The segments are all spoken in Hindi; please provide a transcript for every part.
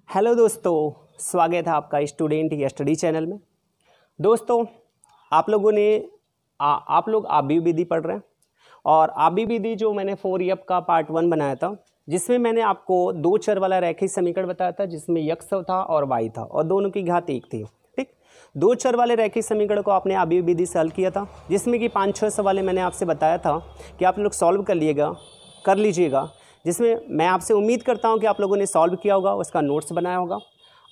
हेलो दोस्तों, स्वागत है आपका स्टूडेंट या स्टडी चैनल में। दोस्तों, आप लोगों ने आप लोग आबी विधि पढ़ रहे हैं और आबी विधि जो मैंने 4F का पार्ट 1 बनाया था, जिसमें मैंने आपको दो चर वाला रैखिक समीकरण बताया था, जिसमें x था और y था और दोनों की घात 1 थी। ठीक, दो चर वाले रैखिक समीकरण को आपने आबी विधि से हल किया था, जिसमें कि 5-6 सवाल मैंने आपसे बताया था कि आप लोग सॉल्व कर लीजिएगा, जिसमें मैं आपसे उम्मीद करता हूं कि आप लोगों ने सॉल्व किया होगा, उसका नोट्स बनाया होगा।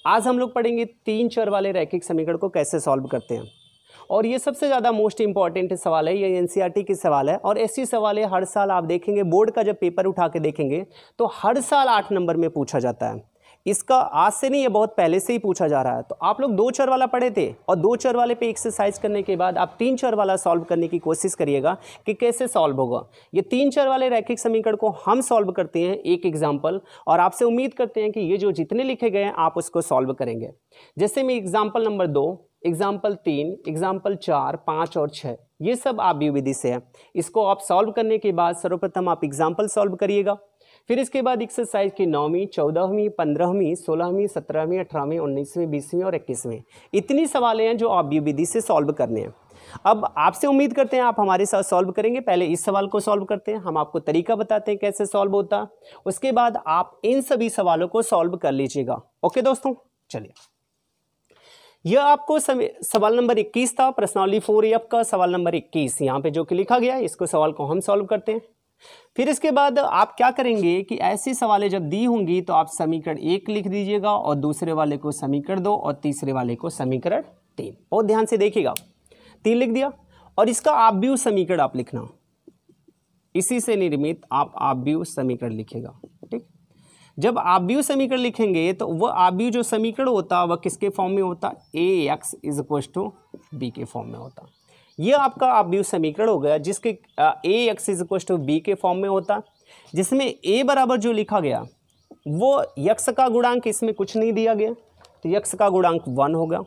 आज हम लोग पढ़ेंगे 3 चर वाले रैखिक समीकरण को कैसे सॉल्व करते हैं, और ये सबसे ज़्यादा मोस्ट इंपॉर्टेंट सवाल है। ये एनसीईआरटी की सवाल है और ऐसी सवाल है हर साल आप देखेंगे, बोर्ड का जब पेपर उठा के देखेंगे तो हर साल 8 नंबर में पूछा जाता है। इसका आज से नहीं, ये बहुत पहले से ही पूछा जा रहा है। तो आप लोग 2 चर वाला पढ़े थे और 2 चर वाले पे एक्सरसाइज करने के बाद आप 3 चर वाला सॉल्व करने की कोशिश करिएगा कि कैसे सॉल्व होगा। ये 3 चर वाले रैखिक समीकरण को हम सॉल्व करते हैं एक एग्जाम्पल, और आपसे उम्मीद करते हैं कि ये जो जितने लिखे गए हैं आप उसको सॉल्व करेंगे। जैसे मैं एग्जाम्पल नंबर 2, एग्जाम्पल 3, एग्जाम्पल 4, 5 और 6, ये सब आबी विधि से है। इसको आप सॉल्व करने के बाद सर्वप्रथम आप एग्जाम्पल सॉल्व करिएगा, फिर इसके बाद एक्सरसाइज की 9वीं, 14वीं, 15वीं, 16वीं, 17वीं, 18वीं, 19वीं, 20वीं और 21वीं, इतनी सवालें हैं जो आबी विधि से सॉल्व करने हैं। अब आपसे उम्मीद करते हैं आप हमारे साथ सॉल्व करेंगे। पहले इस सवाल को सॉल्व करते हैं, हम आपको तरीका बताते हैं कैसे सॉल्व होता है, उसके बाद आप इन सभी सवालों को सॉल्व कर लीजिएगा। ओके दोस्तों, चलिए। यह आपको सवाल नंबर 21 था, प्रश्नावली 4F का सवाल नंबर 21 यहाँ पे जो कि लिखा गया है, इसको सवाल को हम सॉल्व करते हैं। फिर इसके बाद आप क्या करेंगे कि ऐसी सवालें जब दी होंगी तो आप समीकरण 1 लिख दीजिएगा और दूसरे वाले को समीकरण 2 और तीसरे वाले को समीकरण 3। बहुत ध्यान से देखिएगा, 3 लिख दिया और इसका आव्यूह समीकरण आप लिखना, इसी से निर्मित आप आव्यूह समीकरण लिखेगा। ठीक, जब आव्यूह समीकरण लिखेंगे तो वह आव्यूह जो समीकरण होता है वह किसके फॉर्म में होता है? ax = b के फॉर्म में होता। यह आपका आव्यूह समीकरण हो गया जिसके ax = b के फॉर्म में होता, जिसमें a बराबर जो लिखा गया वो x का गुणांक, इसमें कुछ नहीं दिया गया तो x का गुणांक 1 होगा।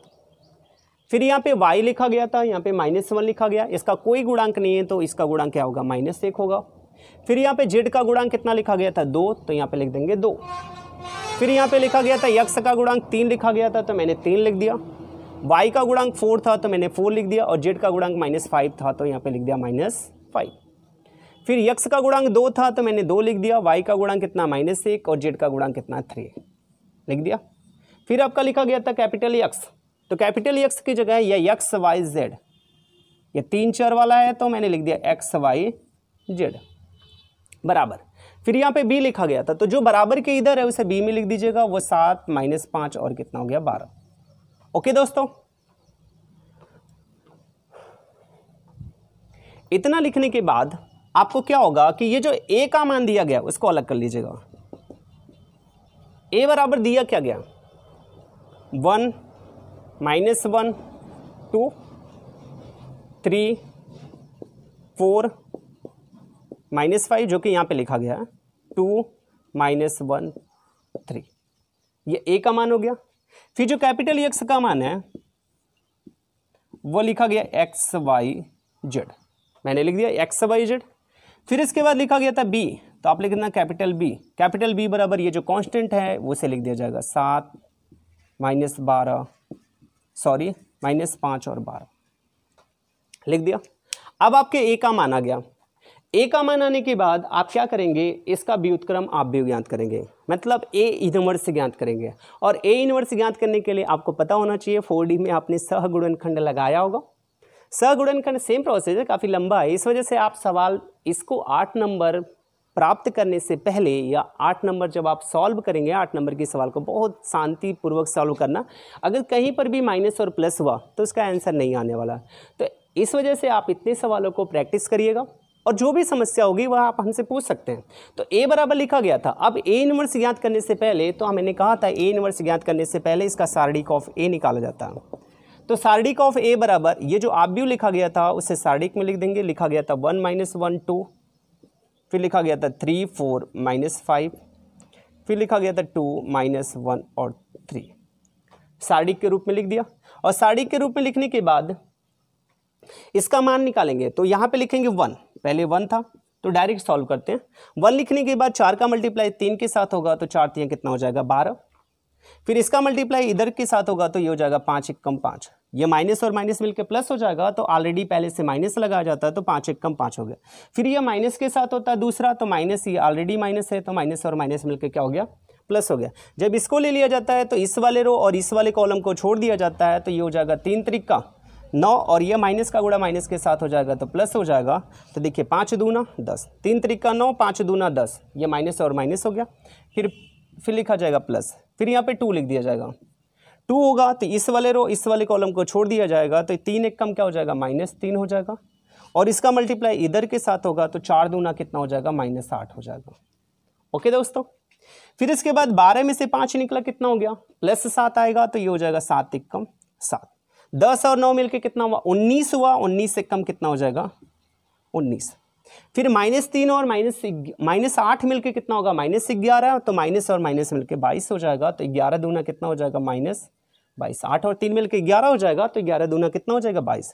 फिर यहाँ पे y लिखा गया था, यहाँ पे -1 लिखा गया, इसका कोई गुणांक नहीं है तो इसका गुणांक क्या होगा? -1 होगा। फिर यहाँ पे z का गुणांक कितना लिखा गया था? 2, तो यहाँ पे लिख देंगे 2। फिर यहाँ पे लिखा गया था x का गुणांक 3 लिखा गया था तो मैंने 3 लिख दिया। y का गुणांक 4 था तो मैंने 4 लिख दिया और z का गुणांक -5 था तो यहाँ पे लिख दिया -5। फिर x का गुणांक 2 था तो मैंने 2 लिख दिया, y का गुणांक कितना? -1 और z का गुणांक कितना? 3 लिख दिया। फिर आपका लिखा गया था कैपिटल X, तो कैपिटल X की जगह यह x y z, ये 3 चर वाला है तो मैंने लिख दिया x y z बराबर। फिर यहाँ पे b लिखा गया था तो जो बराबर के इधर है उसे b में लिख दीजिएगा, वो 7 -5 और कितना हो गया? 12। ओके दोस्तों, इतना लिखने के बाद आपको क्या होगा कि ये जो a का मान दिया गया उसको अलग कर लीजिएगा। a बराबर दिया क्या गया? 1 -1 2 3 4 -5 जो कि यहाँ पे लिखा गया है 2 -1 3, ये a का मान हो गया। फिर जो कैपिटल X का मान है वो लिखा गया x y z, मैंने लिख दिया x y z। फिर इसके बाद लिखा गया था b, तो आप लिखना कैपिटल B। कैपिटल B बराबर ये जो कांस्टेंट है वो से लिख दिया जाएगा 7 -5 और 12 लिख दिया। अब आपके a का मान आ गया। a का मान आने के बाद आप क्या करेंगे? इसका व्युत्क्रम आप भी ज्ञात करेंगे, मतलब a इनवर्स ज्ञात करेंगे। और a इनवर्स ज्ञात करने के लिए आपको पता होना चाहिए 4D में आपने सहगुणनखंड लगाया होगा। सहगुणनखंड सेम प्रोसेस है, काफ़ी लंबा है, इस वजह से आप सवाल इसको 8 नंबर प्राप्त करने से पहले या 8 नंबर जब आप सॉल्व करेंगे, 8 नंबर के सवाल को बहुत शांतिपूर्वक सॉल्व करना। अगर कहीं पर भी माइनस और प्लस हुआ तो उसका आंसर नहीं आने वाला। तो इस वजह से आप इतने सवालों को प्रैक्टिस करिएगा और जो भी समस्या होगी वह आप हमसे पूछ सकते हैं। तो a बराबर लिखा गया था। अब a इनवर्स ज्ञात करने से पहले, तो मैंने कहा था a इनवर्स ज्ञात करने से पहले इसका सारणिक ऑफ a निकाला जाता है। तो सारणिक ऑफ a बराबर ये जो आव्यूह लिखा गया था उसे सारणिक में लिख देंगे। लिखा गया था 1 -1 2, फिर लिखा गया था 3 4 -5, फिर लिखा गया था 2 -1 और 3, सारणिक के रूप में लिख दिया। और सारणिक के रूप में लिखने के बाद इसका मान निकालेंगे तो यहाँ पे लिखेंगे 1, पहले 1 था तो डायरेक्ट सॉल्व करते हैं। 1 लिखने के बाद 4 का मल्टीप्लाई 3 के साथ होगा तो 4 3 कितना हो जाएगा 12। फिर इसका मल्टीप्लाई इधर के साथ होगा तो ये हो जाएगा 5 एकम 5, ये माइनस और माइनस मिलके प्लस हो जाएगा, तो ऑलरेडी पहले से माइनस लगाया जाता है तो 5 एकम 5 हो गया। फिर ये माइनस के साथ होता है दूसरा, तो माइनस, ये ऑलरेडी माइनस है तो माइनस और माइनस मिलके क्या हो गया, प्लस हो गया। जब इसको ले लिया जाता है तो इस वाले रो और इस वाले कॉलम को छोड़ दिया जाता है, तो ये हो जाएगा 3 त्रिका 9, और ये माइनस का गुणा माइनस के साथ हो जाएगा तो प्लस हो जाएगा। तो देखिए 5 दूना 10, 3 त्रिका 9, 5 दूना 10, ये माइनस और माइनस हो गया। फिर लिखा जाएगा प्लस, फिर यहाँ पे 2 लिख दिया जाएगा। 2 होगा तो इस वाले रो इस वाले कॉलम को छोड़ दिया जाएगा, तो 3 एकम क्या हो जाएगा, -3 हो जाएगा। और इसका मल्टीप्लाई इधर के साथ होगा तो 4 दूना कितना हो जाएगा, -8 हो जाएगा। ओके दोस्तों, फिर इसके बाद 12 में से 5 निकला कितना हो गया, +7 आएगा, तो ये हो जाएगा 7 एकम 7। 10 और 9 मिलके कितना हुआ, 19 हुआ, 19 से कम कितना हो जाएगा, 19। फिर -3 और -8 मिलके कितना होगा, -11, तो माइनस और माइनस मिलके 22 हो जाएगा, तो 11 दूना कितना हो जाएगा, -22। 8 और 3 मिलके 11 हो जाएगा, तो 11 दूना कितना हो जाएगा, 22।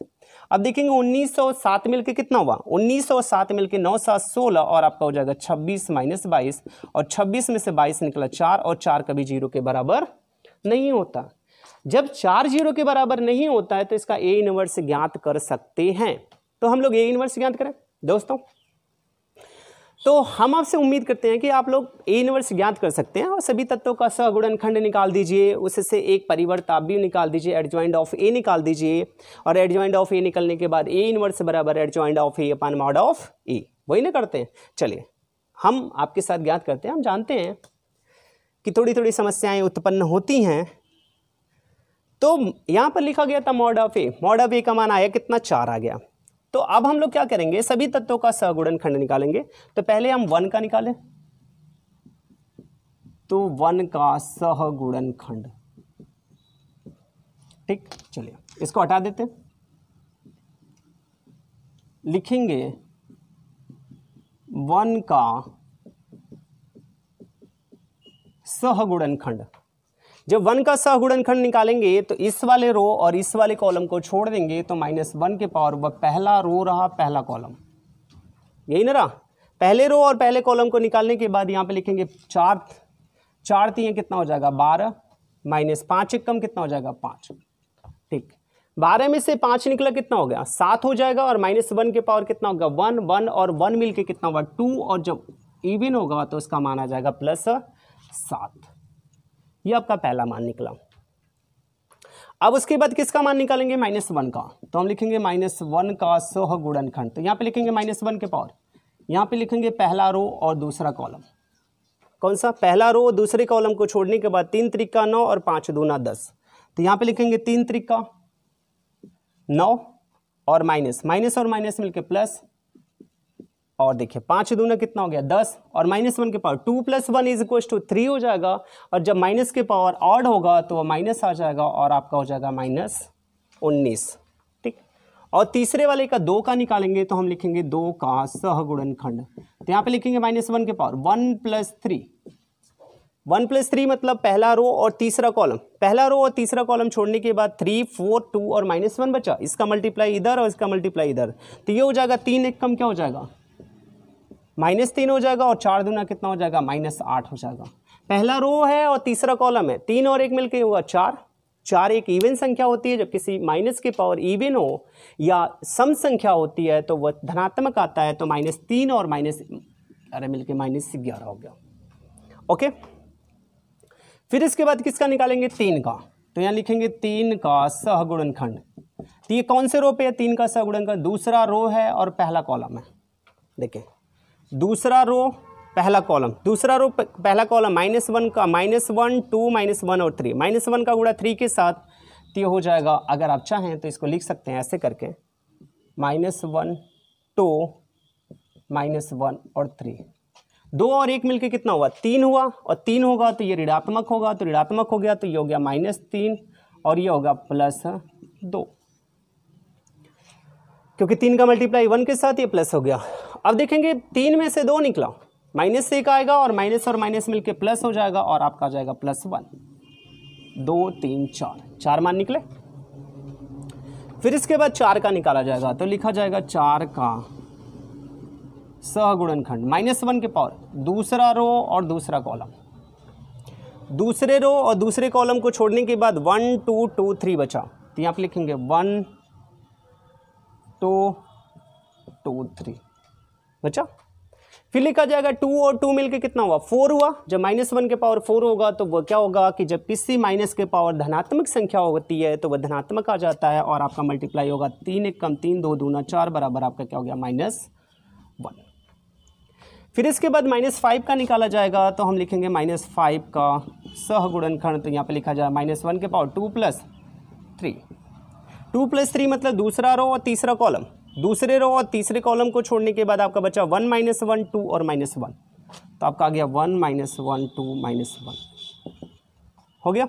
अब देखेंगे 19 और 7 मिलके कितना हुआ, 19 और 7 मिलके 9 7 16, और आपका हो जाएगा 26 - 22, और 26 में से 22 निकला 4, और 4 कभी 0 के बराबर नहीं होता। जब 4 0 के बराबर नहीं होता है तो इसका ए इनवर्स ज्ञात कर सकते हैं। तो हम लोग ए इनवर्स ज्ञात करें दोस्तों। तो हम आपसे उम्मीद करते हैं कि आप लोग ए इनवर्स ज्ञात कर सकते हैं, और सभी तत्वों का सहगुणनखंड निकाल दीजिए, उससे एक परिवर्त आप भी निकाल दीजिए, एडजॉइंट ऑफ ए निकाल दीजिए, और एडजॉइंट ऑफ ए निकलने के बाद ए इनवर्स बराबर adjoint of A upon mod of A, वही ना करते हैं। चलिए हम आपके साथ ज्ञात करते हैं। हम जानते हैं कि थोड़ी थोड़ी समस्याएं उत्पन्न होती हैं, तो यहाँ पर लिखा गया था mod of A, mod of A का मान आया कितना, 4 आ गया। तो अब हम लोग क्या करेंगे, सभी तत्वों का सहगुणनखंड निकालेंगे। तो पहले हम 1 का निकालें, तो 1 का सहगुणनखंड, ठीक। चलिए इसको हटा देते हैं, लिखेंगे 1 का सहगुणनखंड। जब 1 का सहगुणनखंड निकालेंगे तो इस वाले रो और इस वाले कॉलम को छोड़ देंगे, तो -1 के पावर वह पहला रो रहा, पहला कॉलम, यही ना रहा। पहले रो और पहले कॉलम को निकालने के बाद यहाँ पे लिखेंगे 4 3 कितना हो जाएगा, 12, -5 एकम कितना हो जाएगा, 5, ठीक। 12 में से 5 निकला कितना हो गया, 7 हो जाएगा, और -1 के पावर कितना होगा, 1 1 और 1 मिलके कितना होगा, 2, और जब इवन होगा तो उसका मान आ जाएगा +7। ये आपका पहला मान निकला। अब उसके बाद किसका मान निकालेंगे, -1 का। तो हम लिखेंगे -1 का सहगुणनखंड। तो यहाँ पे लिखेंगे -1 के पावर, यहाँ पे लिखेंगे पहला रो और दूसरा कॉलम। कौन सा, पहला रो दूसरे कॉलम को छोड़ने के बाद 3 त्रिका 9 और 5 दूना 10। तो यहाँ पे लिखेंगे 3 त्रिका 9 और माइनस और माइनस मिलके प्लस, और देखिए 5 दूना कितना हो गया, 10, और -1 के पावर 2 + 1 = 3 हो जाएगा। और जब माइनस के पावर ऑड होगा तो वह माइनस आ जाएगा, और आपका हो जाएगा -19, ठीक। और तीसरे वाले का 2 का निकालेंगे, तो हम लिखेंगे 2 का सहगुणनखंड। तो यहाँ पे लिखेंगे -1 के पावर 1 + 3, 1 + 3 मतलब पहला रो और तीसरा कॉलम, पहला रो और तीसरा कॉलम छोड़ने के बाद 3 4 2 और -1 बचा, इसका मल्टीप्लाई इधर और इसका मल्टीप्लाई इधर, तो ये हो जाएगा 3 एकम क्या हो जाएगा, -3 हो जाएगा, और 4 दूना कितना हो जाएगा, -8 हो जाएगा। पहला रो है और तीसरा कॉलम है, 3 और 1 मिलके हुआ 4। 4 एक इवन संख्या होती है, जब किसी माइनस के पावर इवन हो या सम संख्या होती है तो वह धनात्मक आता है, तो -3 और मिलके -11 हो गया। ओके, फिर इसके बाद किसका निकालेंगे, 3 का। तो यहाँ लिखेंगे 3 का सहगुणनखंड। तो ये कौन से रो पे है 3 का सहगुणनखंड, दूसरा रो है और पहला कॉलम है। देखें दूसरा रो पहला कॉलम, दूसरा रो पहला कॉलम, -1 का, -1 2 -1 और 3, -1 का गुणा 3 के साथ, तो ये हो जाएगा, अगर आप चाहें तो इसको लिख सकते हैं ऐसे करके, -1 2 -1 और 3, 2 और 1 मिलके कितना हुआ, 3 हुआ, और 3 होगा तो ये ऋणात्मक होगा, तो ऋणात्मक हो गया तो ये हो गया -3, और ये होगा +2, क्योंकि 3 का मल्टीप्लाई 1 के साथ ये प्लस हो गया। अब देखेंगे 3 में से 2 निकला, -1 आएगा, और माइनस मिलके प्लस हो जाएगा, और आपका आ जाएगा +1, 2 3 4 मान निकले। फिर इसके बाद 4 का निकाला जाएगा, तो लिखा जाएगा 4 का सहगुणनखंड, -1 के पावर दूसरा रो और दूसरा कॉलम। दूसरे रो और दूसरे कॉलम को छोड़ने के बाद 1 2 2 3 बचा, तो यहाँ पे लिखेंगे 1 2 2 3 बचा। फिर लिखा जाएगा 2 और 2 मिलके कितना हुआ, 4 हुआ। जब -1 के पावर 4 होगा तो वो क्या होगा कि जब किसी माइनस के पावर धनात्मक संख्या होती है तो वह धनात्मक आ जाता है और आपका मल्टीप्लाई होगा 3 1 कम 3 2 दूना 4 बराबर आपका क्या हो गया -1। फिर इसके बाद -5 का निकाला जाएगा तो हम लिखेंगे -5 का सहगुणनखंड, तो यहाँ पे लिखा जाए -1 के पावर 2 + 3। 2 + 3 मतलब दूसरा रो और तीसरा कॉलम, दूसरे रो और तीसरे कॉलम को छोड़ने के बाद आपका बचा 1 -1 2 और -1, तो आपका आ गया 1 -1 2 -1 हो गया,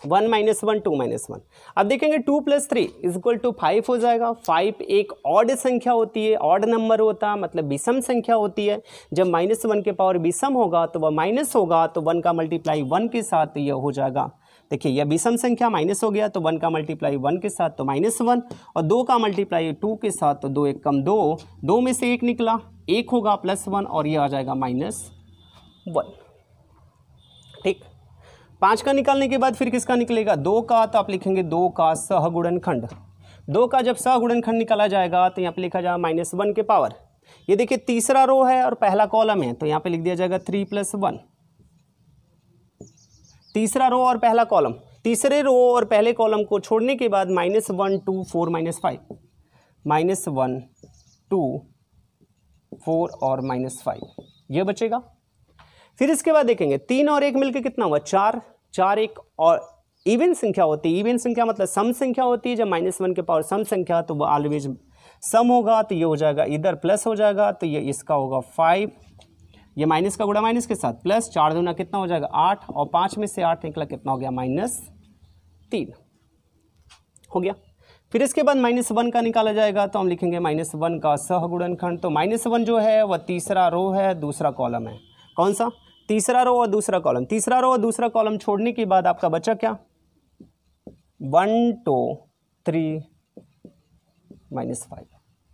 1 -1 2 -1। अब देखेंगे 2 + 3 = 5 हो जाएगा। 5 एक ऑड संख्या होती है, ऑड नंबर होता है मतलब विषम संख्या होती है। जब -1 के पावर विषम होगा तो वह माइनस होगा, तो 1 का मल्टीप्लाई 1 के साथ यह हो जाएगा। देखिए यह विषम संख्या माइनस हो गया तो 1 का मल्टीप्लाई 1 के साथ तो -1 और 2 का मल्टीप्लाई 2 के साथ तो 2 1 कम 2, 2 में से 1 निकला, 1 होगा +1 और ये आ जाएगा -1। ठीक, 5 का निकालने के बाद फिर किसका निकलेगा, 2 का, तो आप लिखेंगे 2 का सहगुणनखंड। 2 का जब सहगुणनखंड निकाला जाएगा तो यहाँ पे लिखा जाएगा -1 के पावर, ये देखिए तीसरा रो है और पहला कॉलम है तो यहाँ पे लिख दिया जाएगा 3 + 1। तीसरा रो और पहला कॉलम, तीसरे रो और पहले कॉलम को छोड़ने के बाद -1 2 4 -5, -1 2 4 और -5 ये बचेगा। फिर इसके बाद देखेंगे 3 और 1 मिलकर कितना हुआ, 4। 4 एक और इवन संख्या होती है, इवन संख्या मतलब सम संख्या होती है। जब -1 के पावर सम संख्या तो वो ऑलवेज सम होगा, तो ये हो जाएगा इधर प्लस हो जाएगा, तो ये इसका होगा 5, ये माइनस का गुणा माइनस के साथ प्लस, 4 दूना कितना हो जाएगा 8 और 5 में से 8 निकला कितना हो गया -3 हो गया। फिर इसके बाद -1 का निकाला जाएगा तो हम लिखेंगे -1 का सहगुणनखंड। तो -1 जो है वह तीसरा रो है, दूसरा कॉलम है। कौन सा, तीसरा रो और दूसरा कॉलम। तीसरा रो और दूसरा कॉलम छोड़ने के बाद आपका बचा क्या, 1 2 3 -5।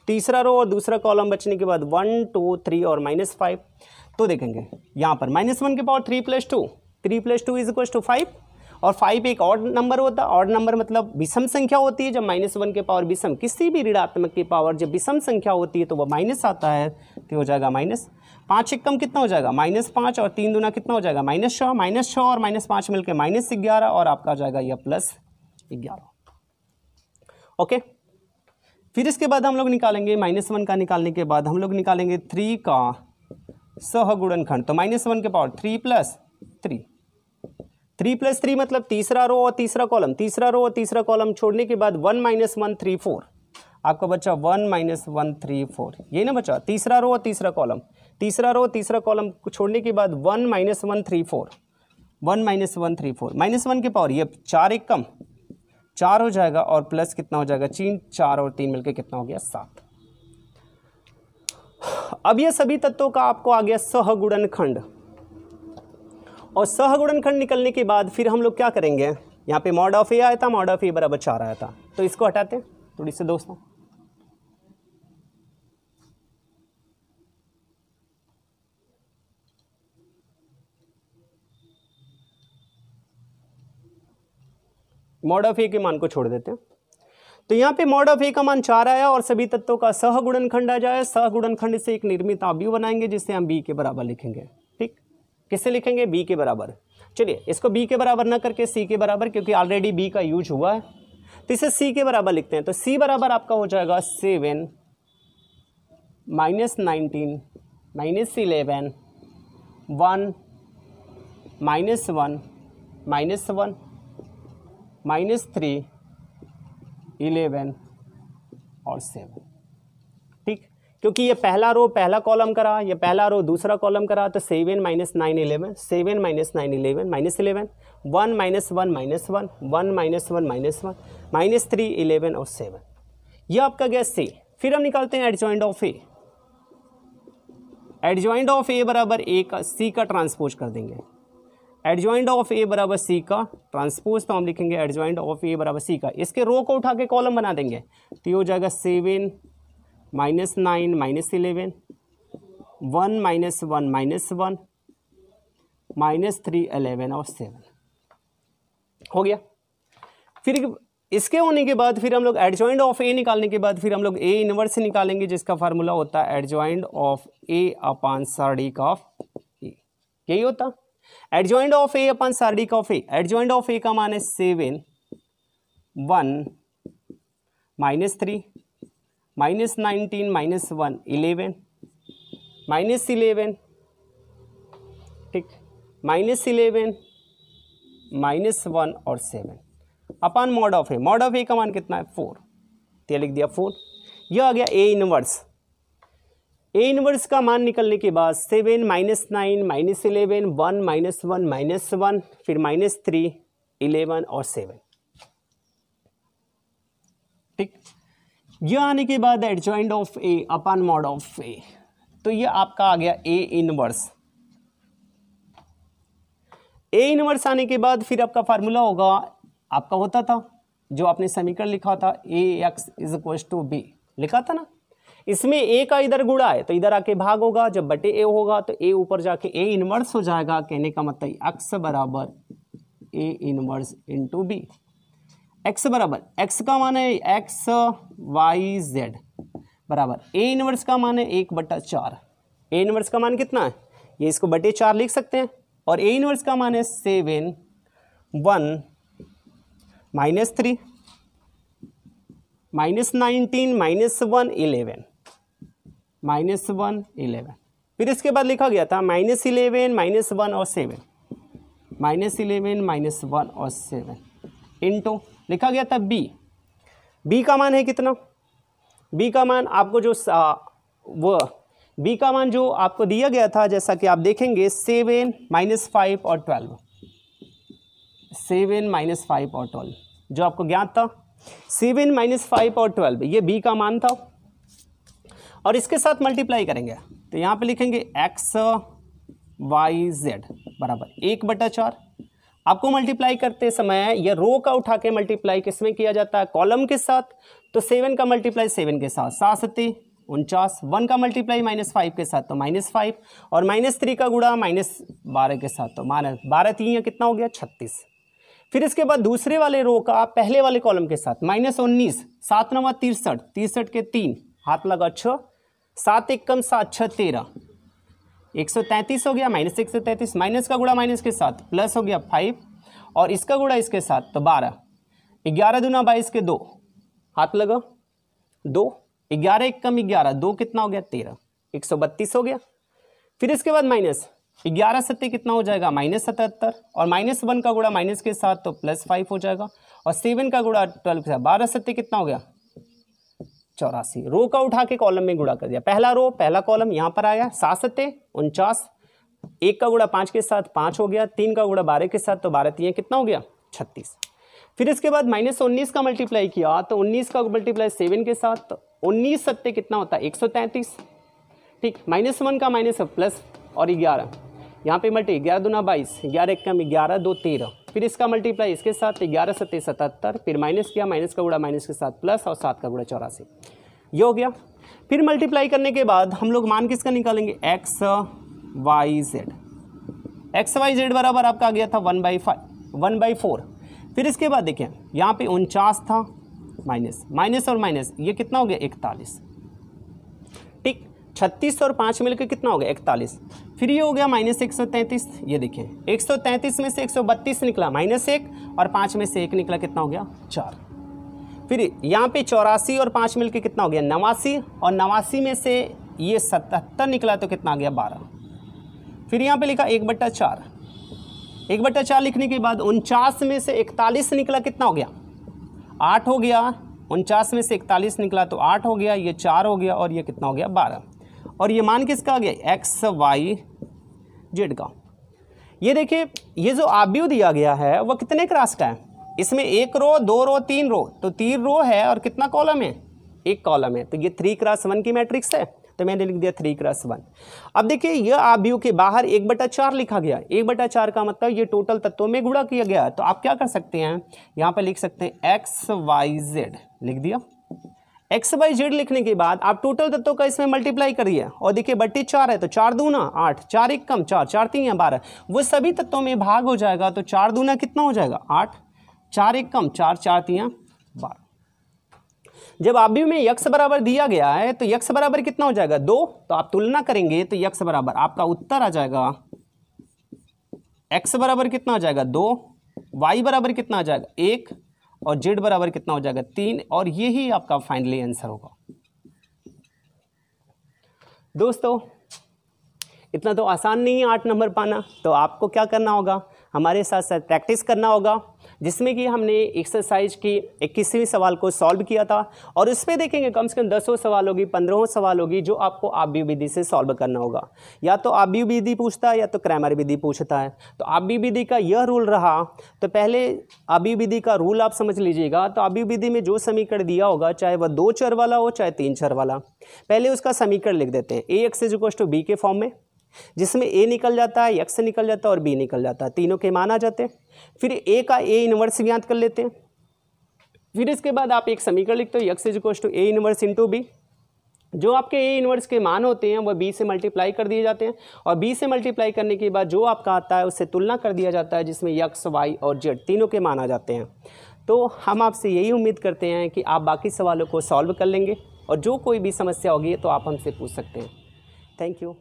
तीसरा रो और दूसरा कॉलम बचने के बाद 1 2 3 और -5। तो देखेंगे यहाँ पर -1 के पावर 3 + 2, 3 + 2 = 5 और 5 एक ऑड नंबर होता है। ऑड नंबर मतलब विषम संख्या होती है। जब -1 के पावर विषम, किसी भी ऋणात्मक की पावर जब विषम संख्या होती है तो वह माइनस आता है, तो हो जाएगा माइनस। 5 एक कम कितना हो जाएगा -5 और 3 दूना कितना हो जाएगा -6 और -5 मिलकर -11 और आपका आ जाएगा यह +11। ओके, फिर इसके बाद हम लोग निकालेंगे -1 का निकालने के बाद हम लोग निकालेंगे 3 का सहगुणनखंड। तो -1 के पावर 3 + 3, 3 + 3 मतलब तीसरा रो और तीसरा कॉलम। तीसरा रो और तीसरा कॉलम छोड़ने के बाद 1 -1 3 4, आपका बचा 1 -1 3 4, ये ना बचा तीसरा रो और तीसरा कॉलम। तीसरा रो तीसरा कॉलम को छोड़ने के बाद 1 -1 3 4, 1 -1 3 4, -1 के पावर ये 4 एक कम 4 हो जाएगा और प्लस कितना हो जाएगा 3, 4 और 3 मिलकर कितना हो गया 7। अब ये सभी तत्वों का आपको आ गया सहगुणनखंड। और सहगुणनखंड निकलने के बाद फिर हम लोग क्या करेंगे, यहाँ पे मॉड ऑफ ए आया था, मॉड ऑफ ए बराबर 4 आया था, तो इसको हटाते हैं थोड़ी से दोस्तों। मॉड ऑफ ए के मान को छोड़ देते हैं। तो यहाँ पे मॉड ऑफ ए का मान 4 आया और सभी तत्वों का सहगुणनखंड आ जाए। सहगुणनखंड से एक निर्मित अवयव बनाएंगे जिससे हम बी के बराबर लिखेंगे। ठीक, किससे लिखेंगे, बी के बराबर। चलिए इसको बी के बराबर ना करके सी के बराबर, क्योंकि ऑलरेडी बी का यूज हुआ है, तो इसे सी के बराबर लिखते हैं। तो सी बराबर आपका हो जाएगा 7 -19 -11 1 -1 -3 11 और 7। ठीक, क्योंकि ये पहला रो पहला कॉलम करा, ये पहला रो दूसरा कॉलम करा, तो 7 -9 11, 7 -9 11 -11, 1 -1 -1 1 -1 -3 11 और 7, ये आपका गया सी। फिर हम निकालते हैं adjoint of A. Adjoint of A बराबर ए का सी का ट्रांसपोज कर देंगे। एडजॉइंट ऑफ ए बराबर सी का ट्रांसपोज, तो हम लिखेंगे एडजॉइंट ऑफ ए बराबर सी का। इसके रो को उठा के कॉलम बना देंगे, तो ये हो जाएगा 7 -9 -11 1 -1 -1 -3 11 और 7 हो गया। फिर इसके होने के बाद फिर हम लोग एडजॉइंट ऑफ ए निकालने के बाद फिर हम लोग ए इनवर्स निकालेंगे, जिसका फार्मूला होता है एडजॉइंट ऑफ ए अपॉन सार्डिक ऑफ ए। यही होता एडजॉइंट ऑफ ए अपॉन सार्डिक of A. Adjoint of A का मान है 7 1 -3 -19 -1 11 -11 ठीक -11 -1 और 7 upon mod of A. Mod of A का मान कितना है 4, तो लिख दिया 4। यह आ गया ए इनवर्स। ए इनवर्स का मान निकलने के बाद 7 -9 -11 1 -1 -1 फिर -3 11 और 7 ठीक। यह आने के बाद adjoint of A upon mod of A, तो यह आपका आ गया ए इनवर्स। ए इनवर्स आने के बाद फिर आपका फार्मूला होगा, आपका होता था जो आपने समीकरण लिखा था AX = B लिखा था ना, इसमें ए का इधर गुणा है तो इधर आके भाग होगा, जब बटे ए होगा तो ए ऊपर जाके ए इनवर्स हो जाएगा। कहने का मतलब x बराबर A inverse into B. X बराबर एक्स का मान है XYZ बराबर ए इनवर्स का मान है 1/4। ए इनवर्स का मान कितना है, ये इसको बटे 4 लिख सकते हैं, और ए इनवर्स का मान है 7 1 -3 -19 -1 11 -1 11। फिर इसके बाद लिखा गया था -11 -1 और 7 -11 -1 और 7 इंटू लिखा गया था बी। बी का मान है कितना, बी का मान आपको जो वो बी का मान जो आपको दिया गया था, जैसा कि आप देखेंगे 7 -5 और 12, 7 -5 और 12 जो आपको ज्ञात था, 7 -5 और 12 ये बी का मान था। और इसके साथ मल्टीप्लाई करेंगे तो यहाँ पे लिखेंगे XYZ बराबर 1/4। आपको मल्टीप्लाई करते समय ये रो का उठा के मल्टीप्लाई किसमें किया जाता है, कॉलम के साथ। तो 7 का मल्टीप्लाई 7 के साथ 7 49, 1 का मल्टीप्लाई -5 के साथ तो -5, और -3 का गुणा -12 के साथ तो -12 3 कितना हो गया 36। फिर इसके बाद दूसरे वाले रो का पहले वाले कॉलम के साथ -19, 7 9 63, 63 के 3 हाथ लगा 6, 7 1 कम 7 6 13, 133 हो गया -133, माइनस का गुणा माइनस के साथ प्लस हो गया 5, और इसका गुणा इसके साथ तो 12, 11 दूना 22 के 2 हाथ लगा 2, 11 1 कम 11 2 कितना हो गया 13, 132 हो गया। फिर इसके बाद माइनस 11 7 कितना हो जाएगा -77, और -1 का गुणा माइनस के साथ तो +5 हो जाएगा, और 7 का गुणा 12 के साथ 12 7 कितना हो गया 84। रो का उठा के कॉलम में गुणा कर दिया, पहला रो पहला कॉलम यहाँ पर आया 7 7 49, 1 का गुणा 5 के साथ 5 हो गया, 3 का गुणा 12 के साथ तो 12 3 कितना हो गया 36। फिर इसके बाद -19 का मल्टीप्लाई किया तो 19 का मल्टीप्लाई 7 के साथ तो 19 7 कितना होता है 133 ठीक। -1 का माइनस प्लस और 11 यहाँ पे मल्टी 11 दूना 22, 11 1 कम 11 2 13। फिर इसका मल्टीप्लाई इसके साथ 11 7 77, फिर माइनस किया माइनस का गुणा माइनस के साथ प्लस और 7 का गुणा 84, ये हो गया। फिर मल्टीप्लाई करने के बाद हम लोग मान किसका निकालेंगे XYZ बराबर आपका आ गया था 1/4। फिर इसके बाद देखिए यहाँ पे 49 था, माइनस और माइनस ये कितना हो गया 41 ठीक। 36 और 5 मिलकर कितना हो गया 41। फिर ये हो गया -133, ये देखिए 133 में से 132 निकला -1, और 5 में से 1 निकला कितना हो गया 4। फिर यहाँ पे 84 और 5 मिलकर कितना हो गया 89, और 89 में से ये 77 निकला तो कितना आ गया 12। फिर यहाँ पे लिखा 1/4, 1/4 लिखने के बाद 49 में से 41 निकला कितना हो गया 8 हो गया। 49 में से 41 निकला तो 8 हो गया, ये 4 हो गया, और ये कितना हो गया 12। और ये मान किसका आ गया XYZ का। ये देखिए ये जो आव्यूह दिया गया है वह कितने क्रॉस का है, इसमें 1 रो 2 रो 3 रो, तो 3 रो है और कितना कॉलम है 1 कॉलम है, तो ये 3x1 की मैट्रिक्स है, तो मैंने लिख दिया 3x1। अब देखिए यह आव्यूह के बाहर 1/4 लिखा गया, 1/4 का मतलब ये टोटल तत्वों में गुणा किया गया है। तो आप क्या कर सकते हैं यहाँ पर लिख सकते हैं XYZ लिख दिया, एक्स बाई जेड लिखने के बाद आप टोटल तत्वों का इसमें मल्टीप्लाई करिए और देखिए बट्टी 4 है तो 4 दूना 8, 4 एक कम 4, 4 3 12, वो सभी तत्वों में भाग हो जाएगा तो 4 दूना कितना हो जाएगा 8, 4 एक कम 4, 4 3 12। जब आबी में यक्स बराबर दिया गया है तो यक्स बराबर कितना हो जाएगा 2, तो आप तुलना करेंगे तो यक्स बराबर आपका उत्तर आ जाएगा एक्स बराबर कितना हो जाएगा 2, वाई बराबर कितना आ जाएगा 1 और जेड बराबर कितना हो जाएगा 3, और यही आपका फाइनली आंसर होगा। दोस्तों इतना तो आसान नहीं है 8 नंबर पाना, तो आपको क्या करना होगा, हमारे साथ साथ प्रैक्टिस करना होगा, जिसमें कि हमने एक्सरसाइज की 21वें सवाल को सॉल्व किया था और इस पे देखेंगे कम से कम 10 सवाल होगी, 15 सवाल होगी जो आपको आबी विधि से सॉल्व करना होगा। या तो आबी विधि पूछता है या तो क्रैमर विधि पूछता है। तो आबी विधि का यह रूल रहा, तो पहले आबी विधि का रूल आप समझ लीजिएगा। तो आबी विधि में जो समीकरण दिया होगा, चाहे वह 2 चर वाला हो चाहे 3 चर वाला, पहले उसका समीकरण लिख देते हैं ए एक्स इक्वल टू बी के फॉर्म में, जिसमें ए निकल जाता है, एक्स निकल जाता है और बी निकल जाता है, तीनों के मान आ जाते हैं। फिर ए का ए इनवर्स ज्ञात कर लेते हैं। फिर इसके बाद आप एक समीकरण लिखते हो x equal to A inverse into B. जो आपके ए इनवर्स के मान होते हैं वह बी से मल्टीप्लाई कर दिए जाते हैं और बी से मल्टीप्लाई करने के बाद जो आपका आता है उससे तुलना कर दिया जाता है, जिसमें एक्स वाई और जेड तीनों के मान आ जाते हैं। तो हम आपसे यही उम्मीद करते हैं कि आप बाकी सवालों को सॉल्व कर लेंगे और जो कोई भी समस्या होगी तो आप हमसे पूछ सकते हैं। Thank you.